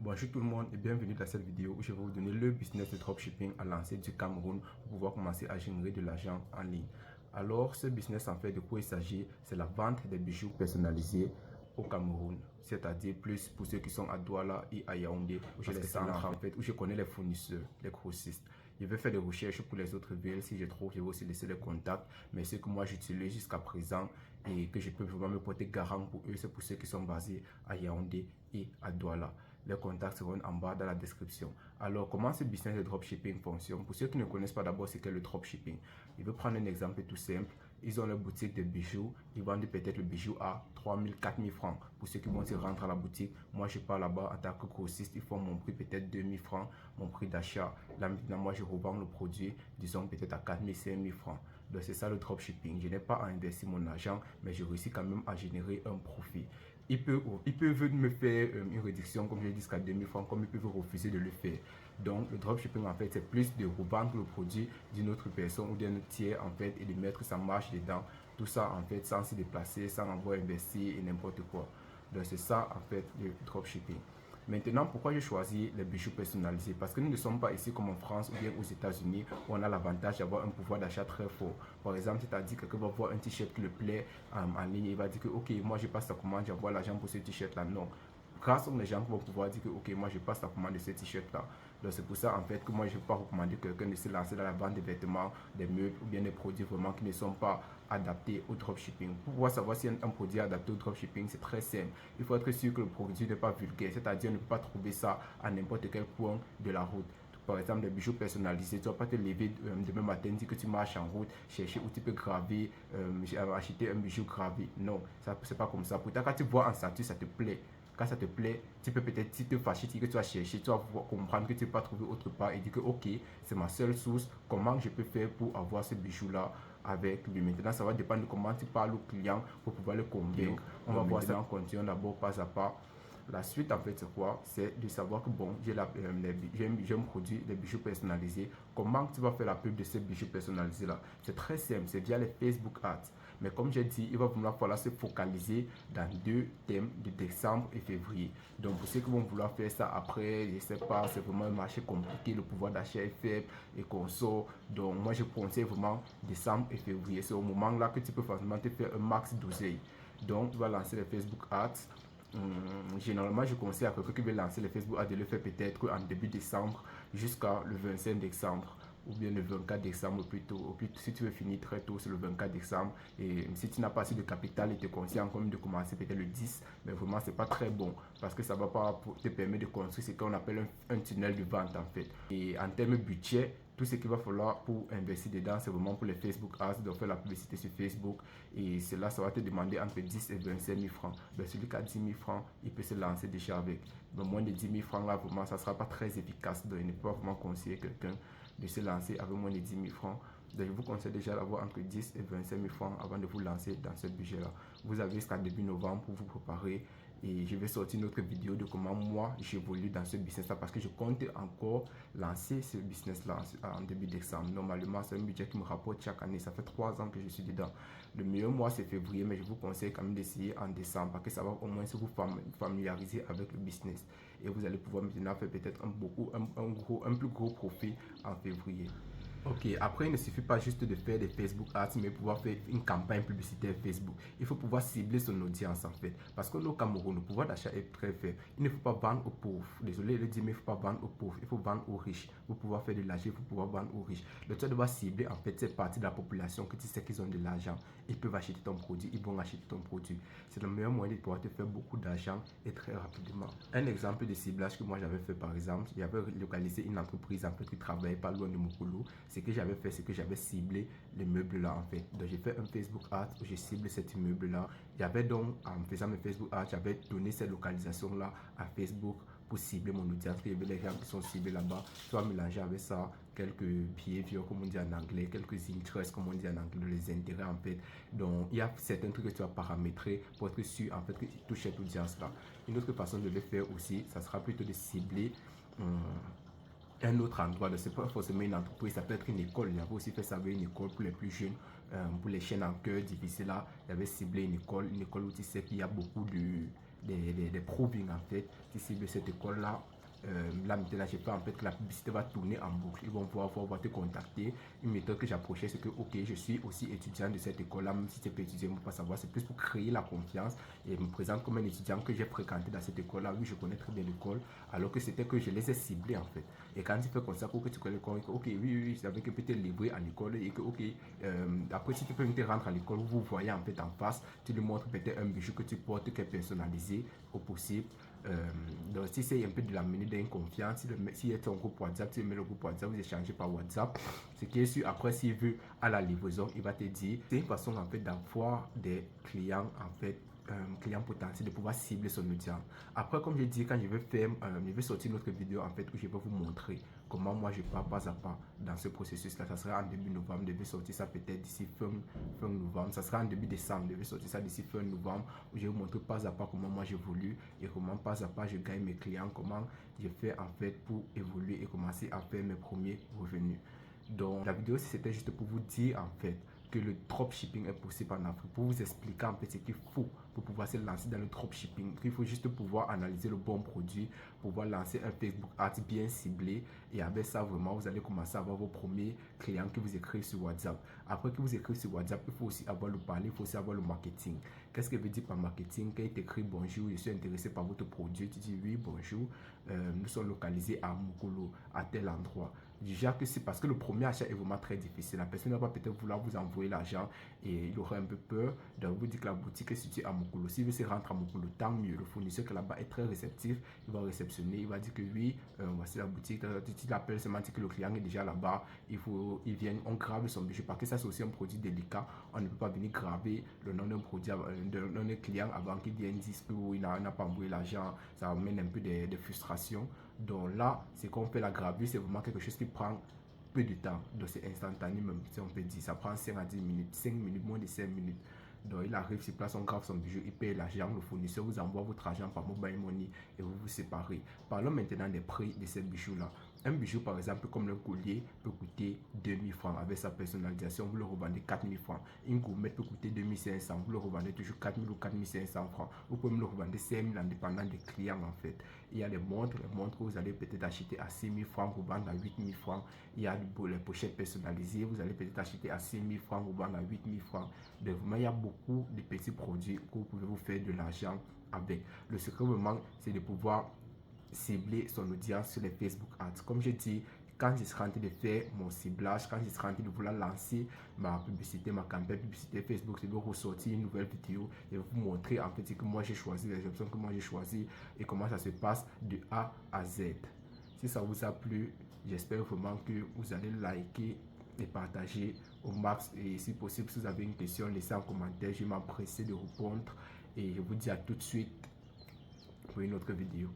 Bonjour tout le monde et bienvenue dans cette vidéo où je vais vous donner le business de dropshipping à lancer du Cameroun pour pouvoir commencer à générer de l'argent en ligne. Alors ce business en fait de quoi il s'agit, c'est la vente des bijoux personnalisés au Cameroun, c'est-à-dire plus pour ceux qui sont à Douala et à Yaoundé où j'ai les centres en fait, où je connais les fournisseurs, les grossistes. Je vais faire des recherches pour les autres villes, si je trouve, je vais aussi laisser les contacts, mais ce que moi j'utilise jusqu'à présent et que je peux vraiment me porter garant pour eux, c'est pour ceux qui sont basés à Yaoundé et à Douala. Les contacts seront en bas dans la description. Alors, comment ce business de dropshipping fonctionne? Pour ceux qui ne connaissent pas d'abord ce qu'est le dropshipping, je vais prendre un exemple tout simple. Ils ont leur boutique de bijoux, ils vendent peut-être le bijou à 3 000, 4 000 francs. Pour ceux qui vont se rendre à la boutique, moi je pars là-bas en tant que grossiste, ils font mon prix peut-être 2 000 francs, mon prix d'achat. Là maintenant, moi je revends le produit, disons peut-être à 4 000, 5 000 francs. Donc c'est ça le dropshipping. Je n'ai pas à investir mon argent, mais je réussis quand même à générer un profit. Ils peuvent me faire une réduction, comme je l'ai dit, jusqu'à 2 000 francs, comme ils peuvent refuser de le faire. Donc, le dropshipping, en fait, c'est plus de revendre le produit d'une autre personne ou d'un autre tiers, en fait, et de mettre sa marge dedans. Tout ça, en fait, sans se déplacer, sans avoir investi et n'importe quoi. Donc, c'est ça, en fait, le dropshipping. Maintenant, pourquoi j'ai choisi les bijoux personnalisés? Parce que nous ne sommes pas ici comme en France ou bien aux États-Unis où on a l'avantage d'avoir un pouvoir d'achat très fort. Par exemple, c'est-à-dire que quelqu'un va voir un t-shirt qui le plaît en ligne, il va dire que ok, moi je passe la commande, j'envoie l'argent pour ce t-shirt là. Non. Grâce aux gens qui vont pouvoir dire que ok, moi je passe la commande de ce t-shirt là. Donc c'est pour ça en fait que moi je ne vais pas recommander quelqu'un de se lancer dans la vente des vêtements, des meubles ou bien des produits vraiment qui ne sont pas adaptés au dropshipping. Pour pouvoir savoir si un produit est adapté au dropshipping, c'est très simple. Il faut être sûr que le produit n'est pas vulgaire, c'est-à-dire on ne peut pas trouver ça à n'importe quel point de la route. Par exemple, des bijoux personnalisés, tu ne vas pas te lever demain matin, dire que tu marches en route, chercher où tu peux graver, acheter un bijou gravé. Non, c'est pas comme ça. Pourtant, quand tu vois en statut, ça te plaît. Quand ça te plaît, tu peux peut-être te fâcher, dire que tu vas chercher, tu vas comprendre que tu ne peux pas trouver autre part et dire que ok, c'est ma seule source, comment je peux faire pour avoir ce bijou-là avec lui. Maintenant, ça va dépendre de comment tu parles au client pour pouvoir le convaincre. On va voir ça en continuant d'abord pas à pas. La suite, en fait, c'est quoi? C'est de savoir que bon, j'ai un produit, des bijoux personnalisés. Comment tu vas faire la pub de ces bijoux personnalisés-là? C'est très simple, c'est via les Facebook Ads. Mais comme j'ai dit, il va falloir se focaliser dans deux thèmes de décembre et février. Donc, pour ceux qui vont vouloir faire ça après, je ne sais pas, c'est vraiment un marché compliqué, le pouvoir d'achat est faible et conso. Donc, moi, je conseille vraiment décembre et février. C'est au moment là que tu peux facilement te faire un max d'oseille. Donc, tu vas lancer les Facebook Ads. Généralement, je conseille à quelqu'un qui veut lancer le Facebook Ads de le faire peut-être en début décembre jusqu'à le 25 décembre ou bien le 24 décembre plutôt. Si tu veux finir très tôt, c'est le 24 décembre. Et si tu n'as pas assez de capital, il te conseille encore même de commencer peut-être le 10. Mais vraiment, c'est pas très bon parce que ça ne va pas te permettre de construire ce qu'on appelle un tunnel de vente en fait. Et en termes budget, tout ce qu'il va falloir pour investir dedans, c'est vraiment pour les Facebook Ads, de faire la publicité sur Facebook. Et cela, ça va te demander entre 10 et 25 000 francs. Ben, celui qui a 10 000 francs, il peut se lancer déjà avec. Mais moins de 10 000 francs, là, vraiment, ça ne sera pas très efficace. Donc, il ne peut pas vraiment conseiller quelqu'un de se lancer avec moins de 10 000 francs. Donc, je vous conseille déjà d'avoir entre 10 et 25 000 francs avant de vous lancer dans ce budget-là. Vous avez jusqu'à début novembre pour vous préparer. Et je vais sortir une autre vidéo de comment moi j'évolue dans ce business là parce que je compte encore lancer ce business là en début décembre. Normalement, c'est un budget qui me rapporte chaque année. Ça fait 3 ans que je suis dedans. Le meilleur mois c'est février, mais je vous conseille quand même d'essayer en décembre parce que ça va au moins se vous familiariser avec le business et vous allez pouvoir maintenant faire peut-être un plus gros profit en février. Ok, après il ne suffit pas juste de faire des Facebook Ads, mais pouvoir faire une campagne publicitaire Facebook. Il faut pouvoir cibler son audience en fait. Parce que au Cameroun, le pouvoir d'achat est très faible. Il ne faut pas vendre aux pauvres. Désolé de le dire, mais il ne faut pas vendre aux pauvres. Il faut vendre aux riches. Pour pouvoir faire de l'argent, il faut pouvoir vendre aux riches. Donc tu dois cibler en fait cette partie de la population que tu sais qu'ils ont de l'argent. Ils peuvent acheter ton produit, ils vont acheter ton produit. C'est le meilleur moyen de pouvoir te faire beaucoup d'argent et très rapidement. Un exemple de ciblage que moi j'avais fait par exemple, j'avais localisé une entreprise en fait qui travaillait pas loin de Mokolo. Ce que j'avais fait, c'est que j'avais ciblé les meubles là en fait. Donc j'ai fait un Facebook Ads où j'ai ciblé cet immeuble là. J'avais donc, en faisant mes Facebook Ads, j'avais donné cette localisation là à Facebook pour cibler mon audience. Il y avait les gens qui sont ciblés là-bas. Tu vas mélanger avec ça quelques behaviors comme on dit en anglais, quelques interests comme on dit en anglais, les intérêts en fait. Donc il y a certains trucs que tu vas paramétrer pour être sûr en fait que tu touches cette audience là. Une autre façon de le faire aussi, ça sera plutôt de cibler un autre endroit. C'est pas forcément une entreprise, ça peut être une école. J'avais aussi fait ça avec une école pour les plus jeunes, pour les chaînes en cœur difficiles là. J'avais ciblé une école où tu sais qu'il y a beaucoup des proving en fait qui ciblent cette école-là. Là maintenant j'ai fait en fait que la publicité va tourner en boucle. Ils vont pouvoir te contacter. Une méthode que j'approchais, c'est que ok, je suis aussi étudiant de cette école là, même si tu peux étudier, ils ne vont pas savoir. C'est plus pour créer la confiance et me présente comme un étudiant que j'ai fréquenté dans cette école là. Oui, je connais très bien l'école, alors que c'était que je les ai ciblés en fait. Et quand tu fais comme ça, pour que tu connais l'école, ok, oui, je savais que peut-être livré à l'école et que ok, après si tu peux te rendre à l'école, vous voyez en fait en face, tu lui montres peut-être un bijou que tu portes qui est personnalisé au possible. Donc si c'est un peu de l'amener dans une confiance, si est un groupe WhatsApp, tu mets le groupe WhatsApp, vous échangez par WhatsApp, ce qui est sûr, après s'il veut à la livraison, il va te dire, c'est une façon en fait d'avoir des clients en fait, client potentiel, de pouvoir cibler son audience. Après, comme je dis, quand je vais sortir une autre vidéo en fait où je vais vous montrer comment moi je pars pas à pas dans ce processus là. Ça sera en début novembre, je vais sortir ça peut-être d'ici fin novembre, ça sera en début décembre, je vais sortir ça d'ici fin novembre où je vais vous montrer pas à pas comment moi j'évolue et comment pas à pas je gagne mes clients, comment je fais en fait pour évoluer et commencer à faire mes premiers revenus. Donc la vidéo c'était juste pour vous dire en fait que le dropshipping est possible en Afrique, pour vous expliquer en fait ce qu'il faut pour pouvoir se lancer dans le dropshipping. Il faut juste pouvoir analyser le bon produit, pouvoir lancer un Facebook Ads bien ciblé et avec ça vraiment vous allez commencer à avoir vos premiers clients qui vous écrivent sur WhatsApp. Après que vous écrivez sur WhatsApp, il faut aussi avoir le parler, il faut aussi avoir le marketing. Qu'est-ce que veut dire par marketing? Quand il t'écrit bonjour, je suis intéressé par votre produit, tu dis oui, bonjour, nous sommes localisés à Mukulu, à tel endroit. Déjà que c'est parce que le premier achat est vraiment très difficile. La personne va peut-être vouloir vous envoyer l'argent et il aura un peu peur. Donc vous dites que la boutique est située à Mukulu. S'il veut se rendre à Mukulu, tant mieux. Le fournisseur qui est là-bas est très réceptif. Il va réceptionner, il va dire que oui, voici la boutique. Tu l'appelles seulement, dit que le client est déjà là-bas. Il vient, on grave son budget parce que ça c'est aussi un produit délicat. On ne peut pas venir graver le nom d'un produit, d'un client avant qu'il vienne dire qu'il n'a pas envoyé l'argent. Ça amène un peu de frustration. Donc là, c'est qu'on fait la gravure, c'est vraiment quelque chose qui prend peu de temps. Donc c'est instantané même, si on peut dire. Ça prend 5 à 10 minutes, 5 minutes, moins de 5 minutes. Donc il arrive sur place, on grave son bijou, il paye l'argent, le fournisseur vous envoie votre argent par mobile money et vous vous séparez. Parlons maintenant des prix de ces bijoux-là. Un bijou par exemple comme le collier peut coûter 2000 francs avec sa personnalisation, vous le revendez 4000 francs. Une gourmette peut coûter 2500, vous le revendez toujours 4000 ou 4500 francs. Vous pouvez me le revendre 5000 en dépendant des clients en fait. Il y a les montres que vous allez peut-être acheter à 6000 francs, vous vendre à 8000 francs. Il y a les pochettes personnalisées, vous allez peut-être acheter à 6000 francs, vous vendre à 8000 francs. Donc vraiment il y a beaucoup de petits produits que vous pouvez vous faire de l'argent avec. Le secret vraiment c'est de pouvoir cibler son audience sur les Facebook Ads. Comme je dis, quand je serai en train de faire mon ciblage, quand je serai en train de vouloir lancer ma publicité, ma campagne publicité Facebook, je vais ressortir une nouvelle vidéo et vous montrer en fait ce que moi j'ai choisi, les options que moi j'ai choisi et comment ça se passe de A à Z. Si ça vous a plu, j'espère vraiment que vous allez liker et partager au max. Et si possible, si vous avez une question, laissez en commentaire. Je vais m'empresser de répondre et je vous dis à tout de suite pour une autre vidéo.